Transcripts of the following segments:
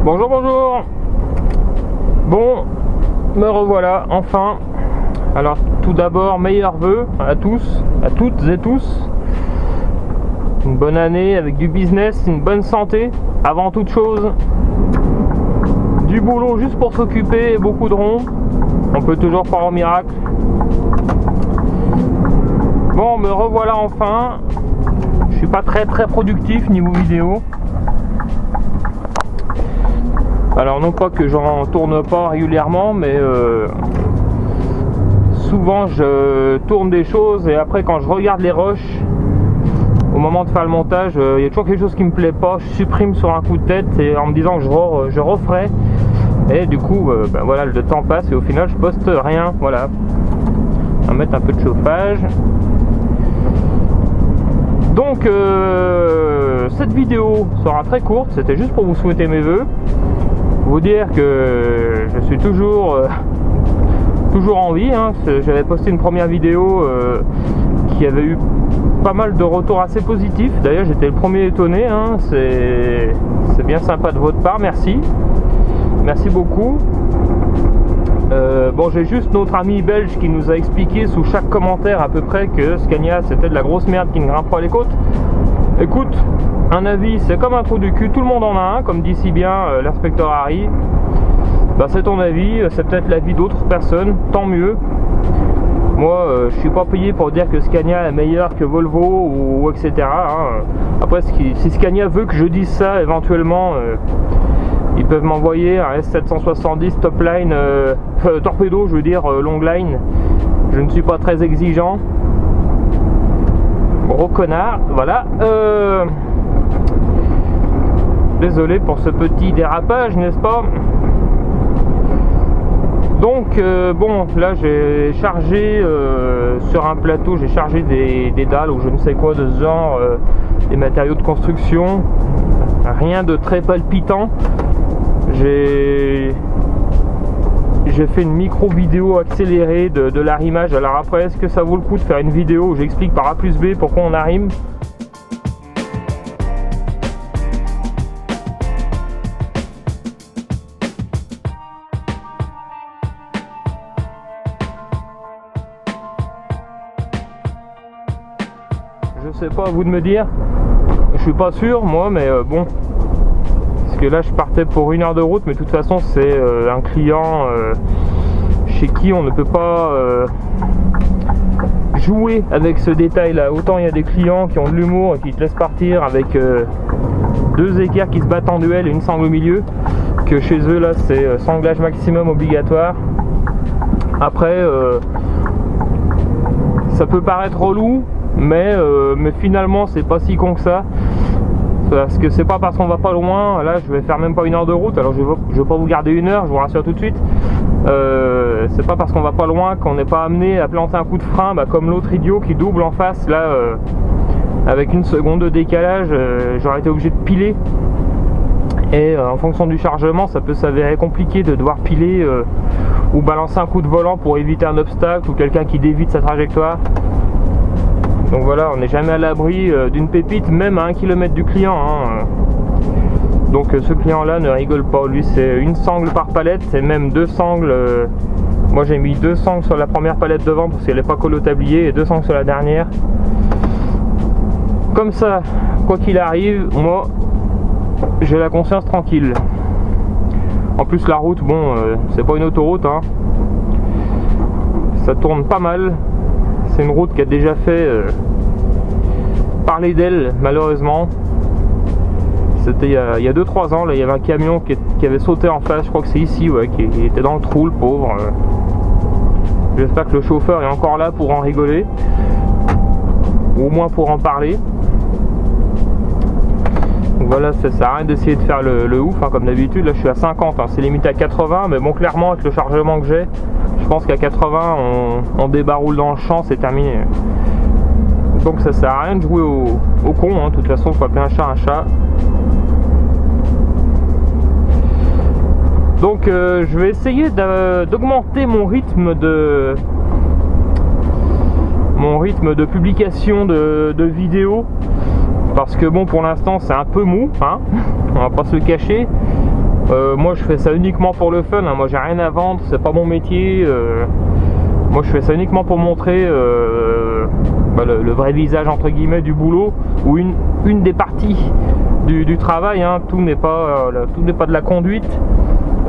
Bonjour, bonjour. Bon, me revoilà, enfin. Alors, tout d'abord, meilleurs vœux à tous, à toutes et tous. Une bonne année avec du business, une bonne santé, avant toute chose. Du boulot juste pour s'occuper et beaucoup de ronds. On peut toujours croire au miracle. Bon, me revoilà enfin. Je suis pas très productif niveau vidéo. Alors non pas que j'en tourne pas régulièrement, mais souvent je tourne des choses et après quand je regarde les rushs, au moment de faire le montage, il y a toujours quelque chose qui me plaît pas, je supprime sur un coup de tête et en me disant que je referai. Et du coup, voilà, le temps passe et au final je poste rien. Voilà. On va mettre un peu de chauffage. Donc cette vidéo sera très courte, c'était juste pour vous souhaiter mes vœux. Vous dire que je suis toujours en vie, hein. J'avais posté une première vidéo qui avait eu pas mal de retours assez positifs. D'ailleurs j'étais le premier étonné, hein. C'est bien sympa de votre part, merci beaucoup. Bon, j'ai juste notre ami belge qui nous a expliqué sous chaque commentaire à peu près que Scania c'était de la grosse merde qui ne grimpe pas les côtes. Écoute, un avis c'est comme un trou du cul, tout le monde en a un, comme dit si bien l'inspecteur Harry. C'est ton avis, c'est peut-être l'avis d'autres personnes, tant mieux. Moi je suis pas payé pour dire que Scania est meilleur que Volvo ou etc. hein. Après si Scania veut que je dise ça éventuellement, ils peuvent m'envoyer un S770 top line, torpedo je veux dire, long line. Je ne suis pas très exigeant. Gros connard, voilà. Désolé pour ce petit dérapage, n'est-ce pas? Donc bon, là j'ai chargé sur un plateau, j'ai chargé des dalles ou je ne sais quoi de ce genre, des matériaux de construction. Rien de très palpitant. J'ai fait une micro vidéo accélérée de l'arrimage. Alors après, est-ce que ça vaut le coup de faire une vidéo où j'explique par A plus B pourquoi on arrime? Je sais pas, à vous de me dire. Je suis pas sûr moi, mais bon. Parce que là je partais pour 1 heure de route, mais de toute façon c'est un client chez qui on ne peut pas jouer avec ce détail là. Autant il y a des clients qui ont de l'humour et qui te laissent partir avec 2 équerres qui se battent en duel et une sangle au milieu, que chez eux là c'est sanglage maximum obligatoire. Après ça peut paraître relou, mais finalement c'est pas si con que ça. Parce que c'est pas parce qu'on va pas loin, là je vais faire même pas 1 heure de route, alors je vais pas vous garder 1 heure, je vous rassure tout de suite. C'est pas parce qu'on va pas loin qu'on n'est pas amené à planter un coup de frein, comme l'autre idiot qui double en face là, avec 1 seconde de décalage, j'aurais été obligé de piler. Et en fonction du chargement, ça peut s'avérer compliqué de devoir piler ou balancer un coup de volant pour éviter un obstacle ou quelqu'un qui dévie de sa trajectoire. Donc voilà, on n'est jamais à l'abri d'une pépite, même à 1 km du client, hein. Donc ce client là ne rigole pas, lui c'est 1 sangle par palette, c'est même 2 sangles. Moi j'ai mis 2 sangles sur la première palette devant parce qu'elle n'est pas collée au tablier, et 2 sangles sur la dernière. Comme ça, quoi qu'il arrive, moi j'ai la conscience tranquille. En plus la route, bon, c'est pas une autoroute, hein. Ça tourne pas mal. C'est une route qui a déjà fait parler d'elle, malheureusement. C'était il y a 2-3 ans, là, il y avait un camion qui avait sauté en face, je crois que c'est ici, ouais, qui était dans le trou, le pauvre. J'espère que le chauffeur est encore là pour en rigoler, ou au moins pour en parler. Donc voilà, ça sert à rien d'essayer de faire le ouf, hein, comme d'habitude. Là je suis à 50, hein, c'est limité à 80, mais bon, clairement avec le chargement que j'ai, je pense qu'à 80 on débaroule dans le champ, c'est terminé. Donc ça sert à rien de jouer au con, hein. De toute façon faut appeler un chat un chat. Donc je vais essayer d'augmenter mon rythme de publication de vidéos, parce que bon, pour l'instant c'est un peu mou, hein, on va pas se le cacher. Moi je fais ça uniquement pour le fun, hein. Moi j'ai rien à vendre, c'est pas mon métier. Moi je fais ça uniquement pour montrer le vrai visage entre guillemets du boulot, ou une des parties du travail, hein. Tout n'est pas de la conduite.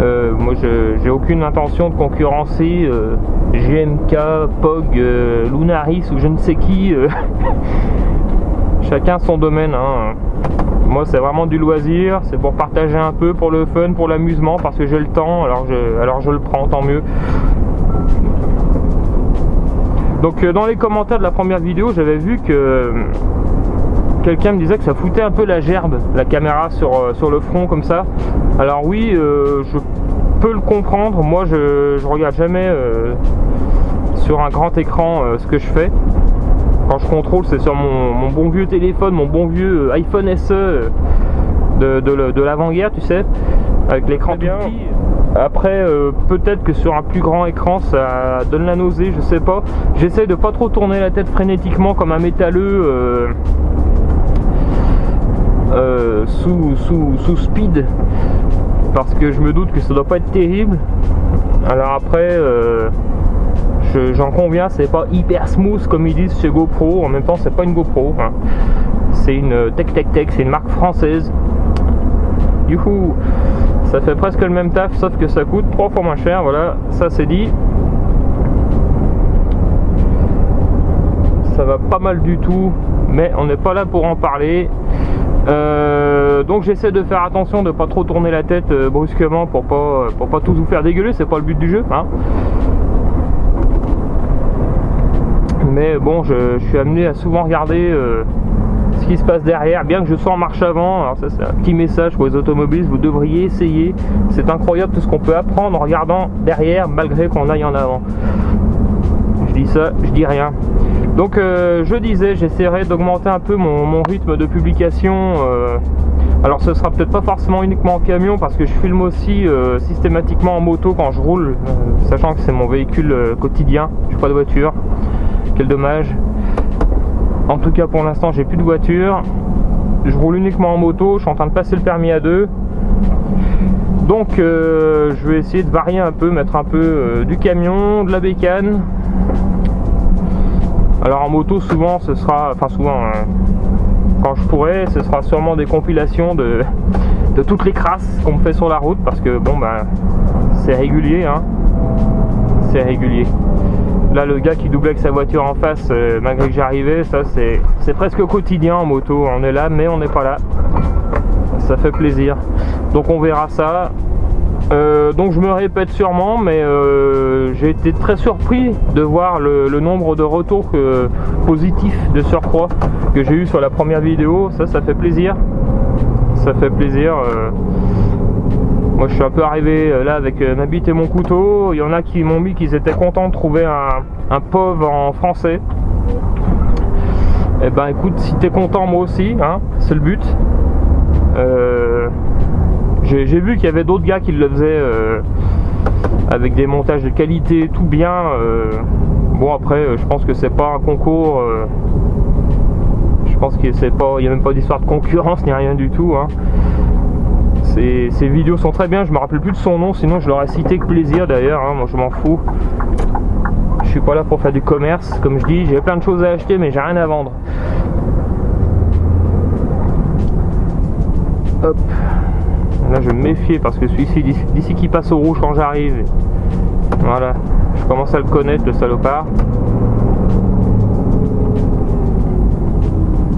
Moi j'ai aucune intention de concurrencer GMK, POG, Lunaris ou je ne sais qui. Chacun son domaine, hein. Moi c'est vraiment du loisir, c'est pour partager un peu, pour le fun, pour l'amusement, parce que j'ai le temps, alors je le prends, tant mieux. Donc dans les commentaires de la première vidéo, j'avais vu que quelqu'un me disait que ça foutait un peu la gerbe, la caméra sur le front comme ça. Alors oui, je peux le comprendre. Moi je regarde jamais sur un grand écran ce que je fais. Quand je contrôle, c'est sur mon bon vieux téléphone, mon bon vieux iPhone SE de l'avant-guerre, tu sais, avec l'écran tout petit. Après, peut-être que sur un plus grand écran, ça donne la nausée, je sais pas. J'essaie de pas trop tourner la tête frénétiquement comme un métalleux sous speed, parce que je me doute que ça doit pas être terrible. Alors après, j'en conviens, c'est pas hyper smooth comme ils disent chez GoPro. En même temps, c'est pas une GoPro, hein. C'est une Tech, c'est une marque française. Youhou, ça fait presque le même taf, sauf que ça coûte 3 fois moins cher. Voilà, ça c'est dit. Ça va pas mal du tout, mais on n'est pas là pour en parler. Donc j'essaie de faire attention de pas trop tourner la tête brusquement pour pas tous vous faire dégueuler. C'est pas le but du jeu, hein. Mais bon, je suis amené à souvent regarder ce qui se passe derrière, bien que je sois en marche avant. Alors ça c'est un petit message pour les automobilistes, vous devriez essayer. C'est incroyable tout ce qu'on peut apprendre en regardant derrière malgré qu'on aille en avant. Je dis ça, je dis rien. Donc je disais, j'essaierai d'augmenter un peu mon rythme de publication. Alors ce sera peut-être pas forcément uniquement en camion, parce que je filme aussi systématiquement en moto quand je roule, sachant que c'est mon véhicule quotidien. Je n'ai pas de voiture. Quel dommage. En tout cas pour l'instant j'ai plus de voiture. Je roule uniquement en moto. Je suis en train de passer le permis A2. Donc je vais essayer de varier un peu, mettre un peu du camion, de la bécane. Alors en moto souvent ce sera, enfin souvent quand je pourrai, ce sera sûrement des compilations de toutes les crasses qu'on me fait sur la route, parce que bon bah c'est régulier, hein. C'est régulier. Là le gars qui doublait avec sa voiture en face malgré que j'arrivais, ça c'est presque quotidien en moto. On est là mais on n'est pas là. Ça fait plaisir. Donc on verra ça. Donc je me répète sûrement, mais j'ai été très surpris de voir le nombre de retours positifs de surcroît que j'ai eu sur la première vidéo. Ça fait plaisir. Ça fait plaisir. Moi je suis un peu arrivé là avec ma bite et mon couteau. Il y en a qui m'ont mis qu'ils étaient contents de trouver un POV en français. Et ben écoute, si t'es content, moi aussi, hein, c'est le but. J'ai vu qu'il y avait d'autres gars qui le faisaient avec des montages de qualité, tout bien. Bon après, je pense que c'est pas un concours. Je pense que c'est pas, il n'y a même pas d'histoire de concurrence ni rien du tout, hein. Ces vidéos sont très bien. Je me rappelle plus de son nom, sinon je l'aurais cité que plaisir d'ailleurs, hein. Moi je m'en fous. Je suis pas là pour faire du commerce, comme je dis. J'ai plein de choses à acheter, mais j'ai rien à vendre. Hop. Là je vais me méfier parce que celui-ci d'ici qu'il passe au rouge quand j'arrive. Voilà, je commence à le connaître, le salopard.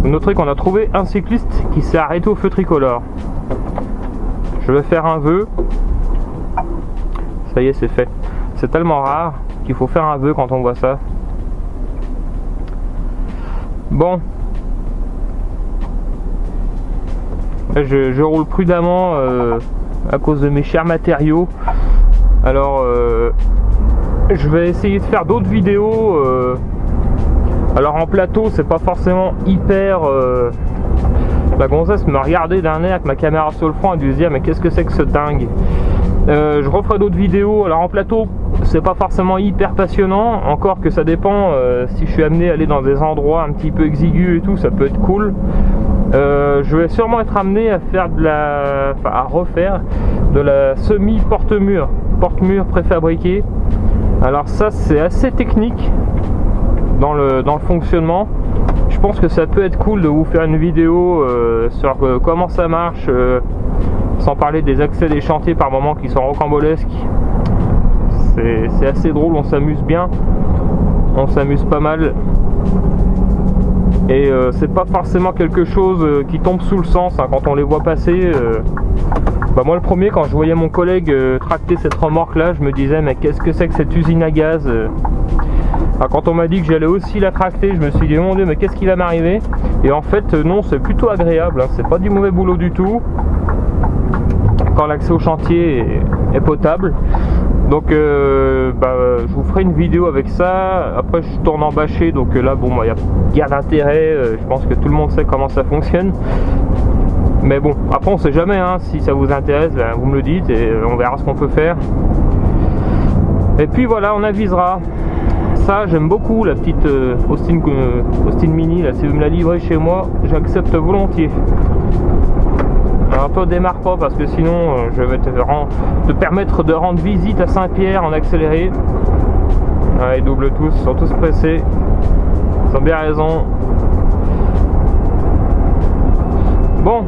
Vous noterez qu'on a trouvé un cycliste qui s'est arrêté au feu tricolore. Je vais faire un vœu. Ça y est, c'est fait. C'est tellement rare qu'il faut faire un vœu quand on voit ça. Bon. Je roule prudemment à cause de mes chers matériaux. Alors je vais essayer de faire d'autres vidéos. Alors en plateau c'est pas forcément hyper... La gonzesse m'a regardé d'un air avec ma caméra sur le front et dû se dire mais qu'est-ce que c'est que ce dingue. Je referai d'autres vidéos. Alors en plateau c'est pas forcément hyper passionnant, encore que ça dépend. Si je suis amené à aller dans des endroits un petit peu exigus et tout, ça peut être cool. Je vais sûrement être amené à faire à refaire de la semi porte-mur préfabriquée. Alors ça c'est assez technique dans le fonctionnement. Je pense que ça peut être cool de vous faire une vidéo sur comment ça marche, sans parler des accès des chantiers par moments qui sont rocambolesques. C'est assez drôle, on s'amuse bien, on s'amuse pas mal. Et c'est pas forcément quelque chose qui tombe sous le sens hein, quand on les voit passer. Moi le premier, quand je voyais mon collègue tracter cette remorque là, je me disais mais qu'est-ce que c'est que cette usine à gaz. Alors, quand on m'a dit que j'allais aussi la tracter, je me suis dit mon Dieu mais qu'est-ce qui va m'arriver. Et en fait non, c'est plutôt agréable hein, c'est pas du mauvais boulot du tout quand l'accès au chantier est potable. Donc je vous ferai une vidéo avec ça. Après je tourne en bâché, donc là bon il y a guère d'intérêt, je pense que tout le monde sait comment ça fonctionne. Mais bon, après on sait jamais hein, si ça vous intéresse, ben, vous me le dites et on verra ce qu'on peut faire. Et puis voilà, on avisera. Ça j'aime beaucoup la petite Austin Mini là, si vous me la livrez chez moi, j'accepte volontiers. Alors toi démarre pas parce que sinon je vais te permettre de rendre visite à Saint-Pierre en accéléré. Ouais, ils doublent tous, ils sont tous pressés. Ils ont bien raison. Bon,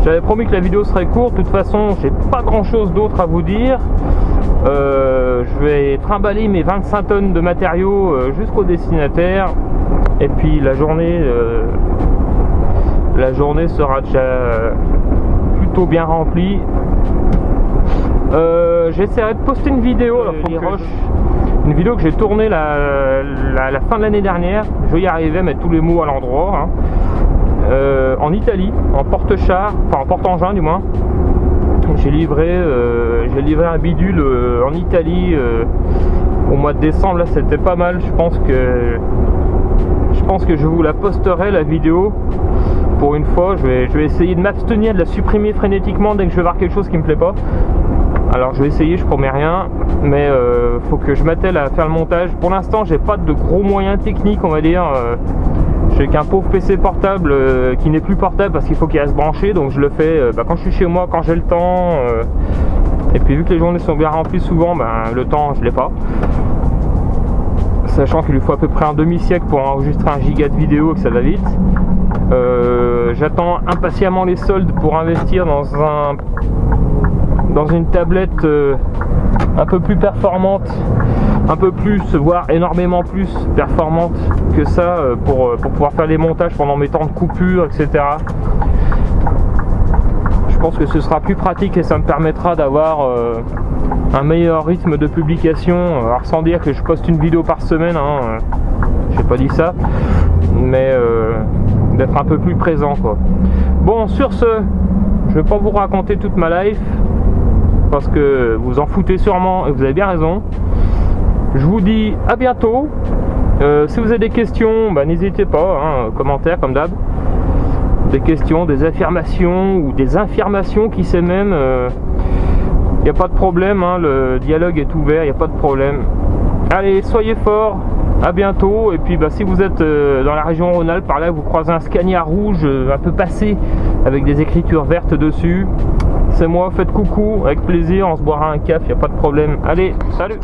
j'avais promis que la vidéo serait courte. De toute façon, j'ai pas grand chose d'autre à vous dire. Je vais trimballer mes 25 tonnes de matériaux jusqu'au destinataire. Et puis la journée sera déjà plutôt bien remplie. J'essaierai de poster une vidéo une vidéo que j'ai tournée la fin de l'année dernière. Je vais y arriver à mettre tous les mots à l'endroit hein. En Italie, en porte-char, enfin en porte-engin du moins. J'ai livré un bidule en Italie au mois de décembre. Là c'était pas mal. Je pense que je vous la posterai la vidéo. Pour une fois, je vais essayer de m'abstenir de la supprimer frénétiquement dès que je vais voir quelque chose qui me plaît pas. Alors je vais essayer, je promets rien, mais faut que je m'attelle à faire le montage. Pour l'instant, j'ai pas de gros moyens techniques, on va dire. J'ai qu'un pauvre PC portable qui n'est plus portable parce qu'il faut qu'il reste branché, donc je le fais quand je suis chez moi, quand j'ai le temps. Et puis vu que les journées sont bien remplies souvent, le temps je l'ai pas. Sachant qu'il lui faut à peu près un demi-siècle pour enregistrer 1 giga de vidéo et que ça va vite. J'attends impatiemment les soldes pour investir dans une tablette un peu plus performante, un peu plus, voire énormément plus performante que ça pour pouvoir faire les montages pendant mes temps de coupure, etc. Je pense que ce sera plus pratique et ça me permettra d'avoir un meilleur rythme de publication. Alors sans dire que je poste une vidéo par semaine, hein, j'ai pas dit ça, mais d'être un peu plus présent quoi. Bon, sur ce, je vais pas vous raconter toute ma life parce que vous en foutez sûrement et vous avez bien raison. Je vous dis à bientôt. Si vous avez des questions, n'hésitez pas, hein, commentaires comme d'hab. Des questions, des affirmations ou des infirmations, qui sait même. Il n'y a pas de problème, hein, le dialogue est ouvert, il n'y a pas de problème. Allez, soyez forts, à bientôt. Et puis si vous êtes dans la région Rhône-Alpes, par là vous croisez un Scania rouge un peu passé avec des écritures vertes dessus, c'est moi, faites coucou, avec plaisir, on se boira un café, il n'y a pas de problème. Allez, salut!